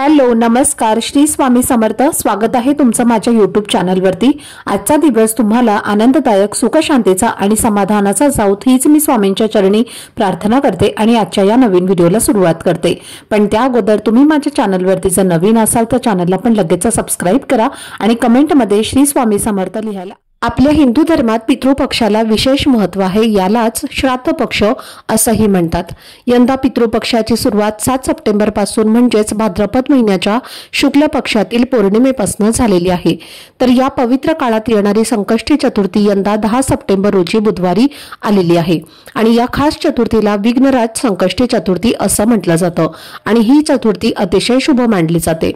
Hello नमस्कार श्री स्वामी समर्थ। स्वागत आहे तुमचं माझ्या YouTube चॅनलवरती। आजचा दिवस तुम्हाला आनंददायक सुख शांतीचा आणि समाधानाचा जाऊ हीच मी स्वामींच्या चरणी प्रार्थना करते आणि आजच्या या नवीन व्हिडिओला सुरुवात करते। पण त्या अगोदर तुम्ही माझ्या चॅनलवरती जर नवीन असाल तर चॅनलला पण लगेच सबस्क्राइब करा आणि कमेंटमध्ये श्री स्वामी समर्थ लिहायला। आपल्या हिंदू धर्मात पितृपक्षाला विशेष महत्त्व आहे, यालाच श्राद्ध पक्ष असंही म्हणतात। यंदा पितृपक्षाची सुरुवात 7 सप्टेंबर पासून म्हणजेच भाद्रपद महिन्याच्या शुक्ल पक्षातील पौर्णिमेपासून झालेली आहे। तर या पवित्र काळात येणारी संकष्टी चतुर्थी यंदा 10 सप्टेंबर रोजी बुधवारी आलेली आहे आणि या खास चतुर्थीला विघ्नराज संकष्टी चतुर्थी असं म्हटलं जातं आणि ही चतुर्थी अतिशय शुभ मानली जाते।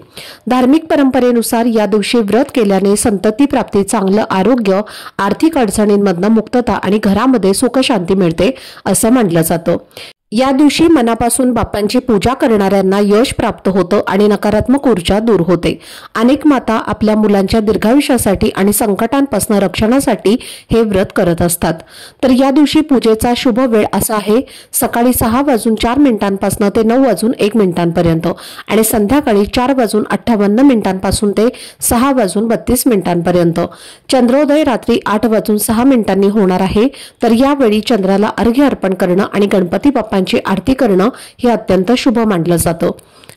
धार्मिक परंपरेनुसार या दिवशी व्रत केल्याने संतती प्राप्ती, चांगलं आरोग्य, आर्थिक अडचणींमधून मुक्तता आणि घरामध्ये सुख शांती मिळते असं मानलं जातं। या दिवशी मनापासून बाप्पांची पूजा करणाऱ्यांना यश प्राप्त होतं आणि नकारात्मक ऊर्जा दूर होते। अनेक माता आपल्या मुलांच्या दीर्घायुष्यासाठी आणि संकटांपासून रक्षणासाठी हे व्रत करत असतात। तर या दिवशी पूजेचा शुभ वेळ असा आहे सकाळी 6:04 ते 9:01 आणि संध्याकाळी 4:58 ते 6:32 चंद्रोदय रात्री 8:06 होणार आहे। तर यावेळी चंद्राला अर्घ्य अर्पण करणं आणि गणपती बाप्पा आरती करणं हे अत्यंत शुभ मानलं जातं।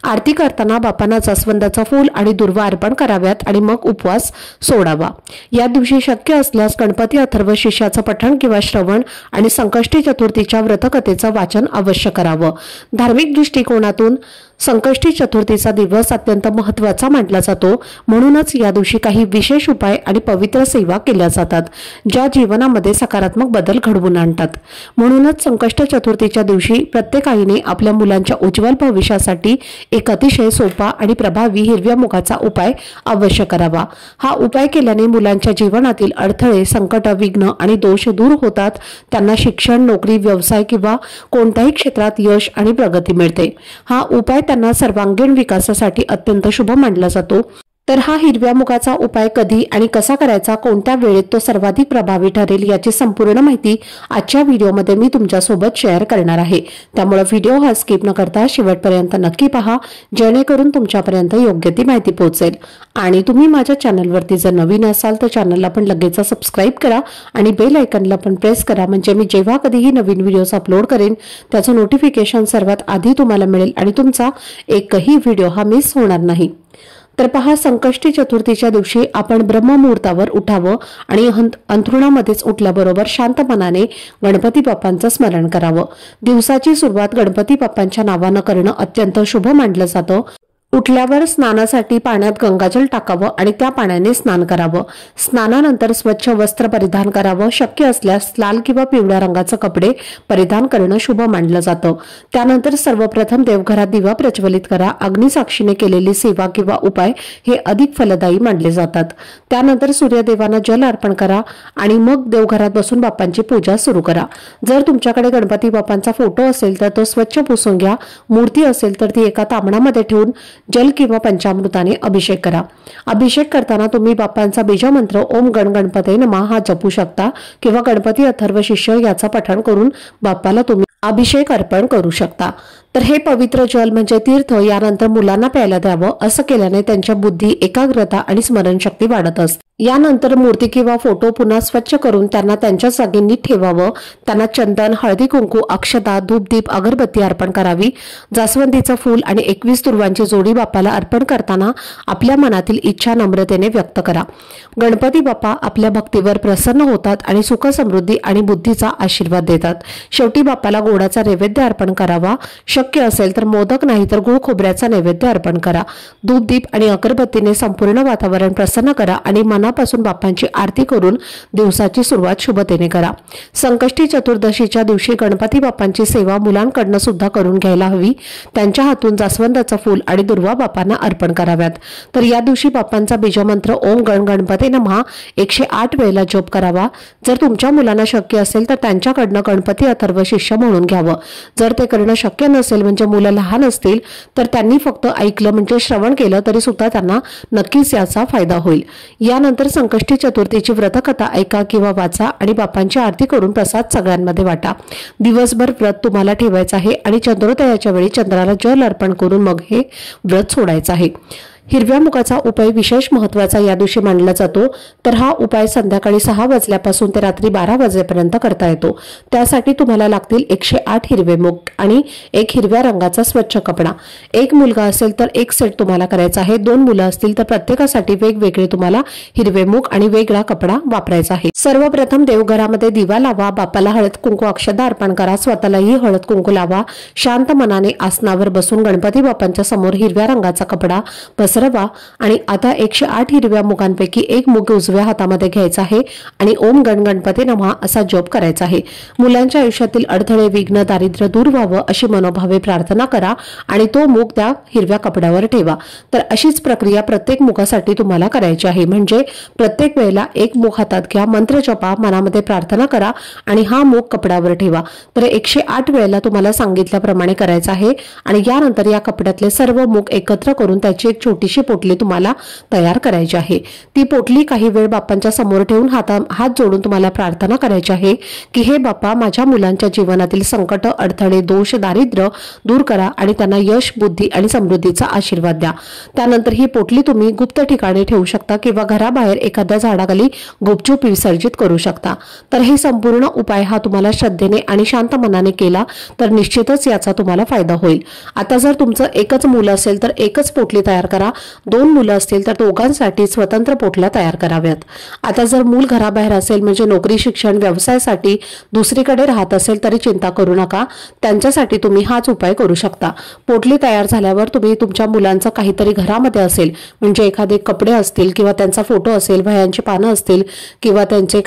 आरती करताना बाप्पांना जास्वंदाचं फूल आणि दुर्वा अर्पण कराव्यात आणि मग उपवास सोडावा। या दिवशी शक्य असल्यास गणपती अथर्व शीर्षाचं पठण किंवा श्रवण आणि संकष्टी चतुर्थीच्या व्रतकथेचं वाचन अवश्य करावं। धार्मिक दृष्टिकोनातून संकष्टी चतुर्थीचा दिवस अत्यंत महत्त्वाचा मानला जातो, म्हणूनच या दिवशी काही विशेष उपाय आणि पवित्र सेवा केल्या जातात ज्या जीवनामध्ये सकारात्मक बदल घडवून आणतात। म्हणूनच संकष्ट चतुर्थीच्या दिवशी प्रत्येक आईने आपल्या मुलांच्या उज्ज्वल भविष्यासाठी एक अतिशय सोपा आणि प्रभावी हिरव्या मुगाचा उपाय अवश्य करावा। हा उपाय केल्याने मुलांच्या जीवनातील अडथळे, संकट, विघ्न आणि दोष दूर होतात। त्यांना शिक्षण, नोकरी, व्यवसाय किंवा कोणत्याही क्षेत्रात यश आणि प्रगती मिळते। हा उपाय त्यांना सर्वांगीण विकासासाठी अत्यंत शुभ मानला जातो। तर हा हिरव्या मुगाचा उपाय कधी आणि कसा करायचा, कोणत्या वेळेत तो सर्वाधिक प्रभावी ठरेल याची संपूर्ण माहिती आजच्या व्हिडिओमध्ये मी तुमच्यासोबत शेअर करणार आहे। त्यामुळे व्हिडिओ हा स्किप न करता शेवटपर्यंत नक्की पहा, जेणेकरून तुमच्यापर्यंत योग्य ती माहिती पोहोचेल। आणि तुम्ही माझ्या चॅनलवरती जर नवीन असाल तर चॅनलला पण लगेच सबस्क्राइब करा आणि बेल आयकॉनला पण प्रेस करा, म्हणजे मी जेव्हा कधीही नवीन व्हिडिओज अपलोड करेन त्याचं नोटिफिकेशन सर्वात आधी तुम्हाला मिळेल आणि तुमचा एकही व्हिडिओ हा मिस होणार नाही। तर पहा, संकष्टी चतुर्थीच्या दिवशी आपण ब्रह्ममुहूर्तावर उठावं आणि अंथरुणामध्येच उठल्याबरोबर शांत मनाने गणपती बाप्पांचं स्मरण करावं। दिवसाची सुरुवात गणपती बाप्पांच्या नावानं करणं अत्यंत शुभ मानलं जातं। उठल्यावर स्नानासाठी पाण्यात गंगाजल टाकावं आणि त्या पाण्याने स्नान करावं। स्नानानंतर स्वच्छ वस्त्र परिधान करावं। शक्य असल्यास लाल किंवा पिवळ्या रंगाचे कपडे परिधान करणं शुभ मानलं जातं। त्यानंतर सर्वप्रथम देवघरात दिवा प्रज्वलित करा। अग्निसाक्षीने केलेली सेवा किंवा उपाय हे अधिक फलदायी मानले जातात। त्यानंतर सूर्यदेवांना जल अर्पण करा आणि मग देवघरात बसून बाप्पांची पूजा सुरू करा। जर तुमच्याकडे गणपती बाप्पांचा फोटो असेल तर तो स्वच्छ पुसून घ्या। मूर्ती असेल तर ती एका तांबणामध्ये ठेवून जल किंवा पंचामृताने अभिषेक करा। अभिषेक करताना तुम्ही बाप्पांचा बीजमंत्र ओम गण गणपते नमः हा जपू शकता किंवा गणपती अथर्व शीर्ष याचा पठण करून बाप्पाला तुम्ही अभिषेक अर्पण करू शकता। तर हे पवित्र जल म्हणजे तीर्थ यानंतर मुलांना प्यायला द्यावं। असं केल्याने त्यांच्या बुद्धी, एकाग्रता आणि स्मरणशक्ती वाढत असते। यानंतर मूर्ती किंवा फोटो पुन्हा स्वच्छ करून त्यांना त्यांच्या जागी नीट ठेवावं। त्यांना चंदन, हळदी कुंकू, अक्षता, धूप, दीप, अगरबत्ती अर्पण करावी। जास्वंदीचं फूल आणि 21 दुर्वांची जोडी बाप्पाला अर्पण करताना आपल्या मनातील इच्छा नम्रतेने व्यक्त करा। गणपती बाप्पा आपल्या भक्तीवर प्रसन्न होतात आणि सुख, समृद्धी आणि बुद्धीचा आशीर्वाद देतात। शेवटी बाप्पाला गोडाचा नैवेद्य अर्पण करावा। शक्य असेल तर मोदक नाही तर गुळ खोबऱ्याचा नैवेद्य अर्पण करा। धूप, दीप आणि अगरबत्तीने संपूर्ण वातावरण प्रसन्न करा आणि मनापासून बाप्पांची आरती करून दिवसाची सुरुवात शुभतेने करा। संकष्टी चतुर्दशीच्या दिवशी गणपती बाप्पांची सेवा मुलांकडून सुद्धा करून घ्यायला हवी। त्यांच्या हातून जास्वंदाचं फूल आणि दुर्वा बाप्पांना अर्पण कराव्यात। तर या दिवशी बाप्पांचा बीजमंत्र ओम गण गणपते नमः 108 वेळेला जप करावा। जर तुमच्या मुलांना शक्य असेल तर त्यांच्याकडून गणपती अथर्व शिष्य म्हणून घ्यावं। जर ते करणं शक्य नसेल, म्हणजे मुलं लहान असतील, तर त्यांनी फक्त ऐकलं म्हणजे श्रवण केलं तरी सुद्धा त्यांना नक्कीच याचा फायदा होईल। यानंतर त्यानंतर संकष्टी चतुर्थीची व्रतकथा ऐका किंवा वाचा आणि बापांची आरती करून प्रसाद सगळ्यांमध्ये वाटा। दिवसभर व्रत तुम्हाला ठेवायचं आहे आणि चंद्रोदयाच्या वेळी चंद्राला जल अर्पण करून मग हे व्रत सोडायचं आहे। हिरव्या मुगाचा उपाय विशेष महत्त्वाचा या दिवशी मानला जातो। तर हा उपाय संध्याकाळी 6 वाजल्यापासून ते रात्री 12 वाजेपर्यंत करता येतो। त्यासाठी तुम्हाला लागतील 108 हिरवे मूग आणि एक हिरव्या रंगाचा स्वच्छ कपडा। एक मुलगा असेल तर एक सेट तुम्हाला करायचा आहे। 2 मुलं असतील तर प्रत्येकासाठी वेगवेगळे तुम्हाला हिरवे मूग आणि वेगळा कपडा वापरायचा आहे। सर्वप्रथम देवघरामध्ये दिवा लावा, बापाला हळद कुंकू अक्षदा अर्पण करा, स्वतःलाही हळद कुंकू लावा। शांत मनाने आसनावर बसून गणपती बाप्पांच्या समोर हिरव्या रंगाचा कपडा पसरवा आणि आता 108 हिरव्या मुगांपैकी एक मूग उजव्या हातामध्ये घ्यायचा आहे आणि ओम गण गणपती नमः असा जप करायचा आहे। मुलांच्या आयुष्यातील अडथळे, विघ्न, दारिद्र्य दूर व्हावं अशी मनोभावे प्रार्थना करा आणि तो मूग त्या हिरव्या कपड्यावर ठेवा। तर अशीच प्रक्रिया प्रत्येक मुगासाठी तुम्हाला करायची आहे। म्हणजे प्रत्येक वेळेला एक मूग हातात घ्या, मंत्र जपा, मनामध्ये प्रार्थना करा आणि हा मूग कपड्यावर ठेवा। तर 108 वेळेला तुम्हाला सांगितल्याप्रमाणे करायचं आहे आणि यानंतर या कपड्यातले सर्व मूग एकत्र करून त्याची एक छोटीशी पोटली तुम्हाला तयार करायची आहे। ती पोटली काही वेळ बाप्पांच्या समोर ठेवून हात जोडून तुम्हाला प्रार्थना करायची आहे की हे बाप्पा, माझ्या मुलांच्या जीवनातील संकट, अडथळे, दोष, दारिद्र्य दूर करा आणि त्यांना यश, बुद्धी आणि समृद्धीचा आशीर्वाद द्या। त्यानंतर ही पोटली तुम्ही गुप्त ठिकाणी ठेवू शकता किंवा घराबाहेर एखाद्या झाडाखाली गुपचूप विसर्जित करू शकता। तर हे संपूर्ण उपाय हा तुम्हाला श्रद्धेने आणि शांत मनाने केला तर निश्चितच याचा तुम्हाला फायदा होईल। आता जर तुमचं एकच मुलं असेल तर एकच पोटली तयार करा, 2 मुलं असतील तर दोघांसाठी स्वतंत्र पोटल्या तयार कराव्यात। आता जर मूल घराबाहेर असेल म्हणजे नोकरी, शिक्षण, व्यवसायासाठी दुसरीकडे राहत असेल तरी चिंता करू नका, त्यांच्यासाठी तुम्ही हाच उपाय करू शकता। पोटली तयार झाल्यावर तुम्ही तुमच्या मुलांचं काहीतरी घरामध्ये असेल म्हणजे एखादे कपडे असतील किंवा त्यांचा फोटो असेल, वह्यांची पानं असतील किंवा त्यांचे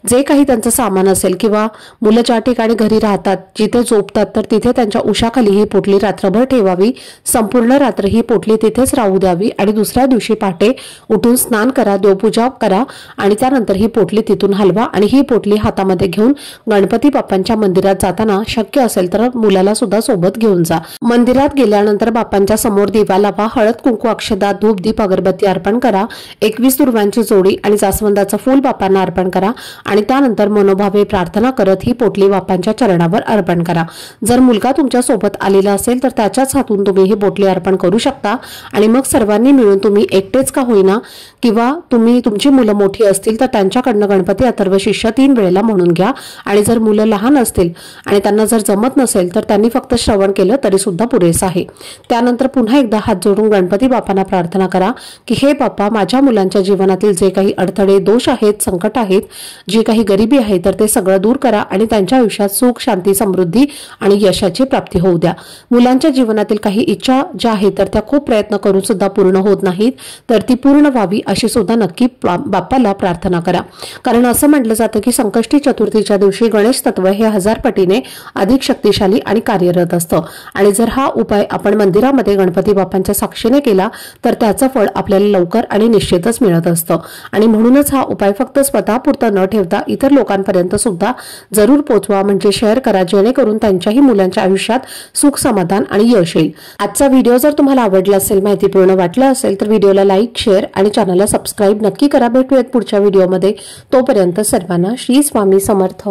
जे काही त्यांचं सामान असेल किंवा मुलं ज्या ठिकाणी घरी राहतात, जिथे झोपतात तर तिथे त्यांच्या उशाखाली ही पोटली रात्रभर ठेवावी। संपूर्ण रात्र ही पोटली तिथेच राहू द्यावी आणि दुसऱ्या दिवशी पहाटे उठून स्नान करा, देवपूजा करा आणि त्यानंतर ही पोटली तिथून हलवा आणि ही पोटली हातामध्ये घेऊन गणपती बाप्पांच्या मंदिरात जाताना शक्य असेल तर मुलाला सुद्धा सोबत घेऊन जा। मंदिरात गेल्यानंतर बाप्पांच्या समोर दिवा लावा, हळद कुंकू अक्षदा, धूप, दीप, अगरबत्ती अर्पण करा, 21 दुर्वांची जोडी आणि जास्वंदाचं फूल बाप्पांना अर्पण करा आणि त्यानंतर मनोभावे प्रार्थना करत ही पोटली बाप्पांच्या चरणावर अर्पण करा। जर मुलगा तुमच्या सोबत आलेला असेल तर त्याच्याच हातून तुम्ही ही पोटली अर्पण करू शकता आणि मग सर्वांनी मिळून तुम्ही एकटेच का होईना किंवा तुमची मुलं मोठी असतील तर त्यांच्याकडनं गणपती अथर्व शिष्य 3 वेळेला म्हणून घ्या आणि जर मुलं लहान असतील आणि त्यांना जर जमत नसेल तर त्यांनी फक्त श्रवण केलं तरी सुद्धा पुरेसं आहे। त्यानंतर पुन्हा एकदा हात जोडून गणपती बाप्पांना प्रार्थना करा की हे बाप्पा, माझ्या मुलांच्या जीवनातील जे काही अडथळे, दोष आहेत, संकट आहेत, जी काही गरिबी आहे तर ते सगळं दूर करा आणि त्यांच्या आयुष्यात सुख, शांती, समृद्धी आणि यशाची प्राप्ती होऊ द्या। मुलांच्या जीवनातील काही इच्छा ज्या आहेत तर त्या खूप प्रयत्न करून सुद्धा पूर्ण होत नाहीत तर ती पूर्ण व्हावी अशी सुद्धा नक्की बाप्पाला प्रार्थना करा। कारण असं म्हटलं जातं की संकष्टी चतुर्थीच्या दिवशी गणेश तत्व हे 1000 पटीने अधिक शक्तिशाली आणि कार्यरत असतं आणि जर हा उपाय आपण मंदिरामध्ये गणपती बाप्पांच्या साक्षीने केला तर त्याचं फळ आपल्याला लवकर आणि निश्चितच मिळत असतं आणि म्हणूनच हा उपाय फक्त स्वतःपुरता न ठेवता इतर लोकांपर्यंत सुद्धा जरूर पोहोचवा, म्हणजे शेअर करा जेणेकरून त्यांच्याही मुलांच्या आयुष्यात सुख, समाधान आणि यश येईल। आजचा व्हिडिओ जर तुम्हाला आवडला असेल, माहितीपूर्ण वाटला असेल तर व्हिडिओला लाईक, शेअर आणि चॅनलला सबस्क्राईब नक्की करा। भेटूयात पुढच्या व्हिडिओमध्ये। तोपर्यंत सर्वांना श्री स्वामी समर्थ।